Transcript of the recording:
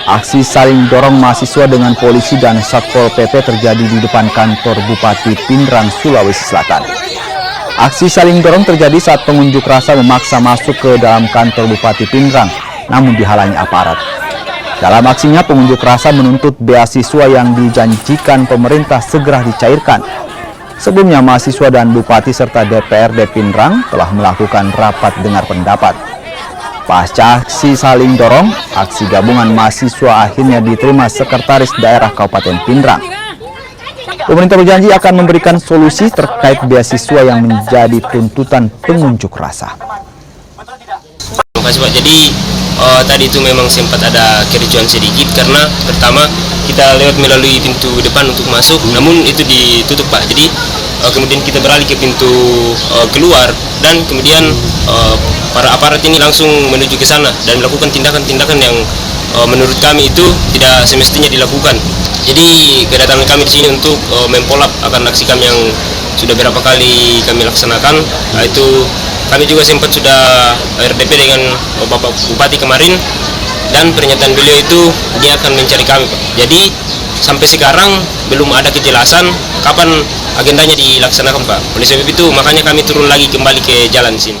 Aksi saling dorong mahasiswa dengan polisi dan Satpol PP terjadi di depan kantor Bupati Pindrang, Sulawesi Selatan. Aksi saling dorong terjadi saat pengunjuk rasa memaksa masuk ke dalam kantor Bupati Pindrang, namun dihalangi aparat. Dalam aksinya, pengunjuk rasa menuntut beasiswa yang dijanjikan pemerintah segera dicairkan. Sebelumnya, mahasiswa dan Bupati serta DPRD Pindrang telah melakukan rapat dengar pendapat. Pasca aksi saling dorong, aksi gabungan mahasiswa akhirnya diterima Sekretaris Daerah Kabupaten Pindrang. Pemerintah berjanji akan memberikan solusi terkait beasiswa yang menjadi tuntutan pengunjuk rasa. Terima kasih Pak. Jadi tadi itu memang sempat ada kericuan sedikit karena pertama kita lewat melalui pintu depan untuk masuk, namun itu ditutup Pak. Jadi kemudian kita beralih ke pintu keluar dan kemudian para aparat ini langsung menuju ke sana dan melakukan tindakan-tindakan yang menurut kami itu tidak semestinya dilakukan. Jadi kedatangan kami di sini untuk mempolap akan aksi kami yang sudah berapa kali kami laksanakan. Itu kami juga sempat sudah RDP dengan Bapak Bupati kemarin dan pernyataan beliau itu dia akan mencari kami Pak. Jadi sampai sekarang belum ada kejelasan kapan agendanya dilaksanakan Pak. Oleh sebab itu makanya kami turun lagi kembali ke jalan sini.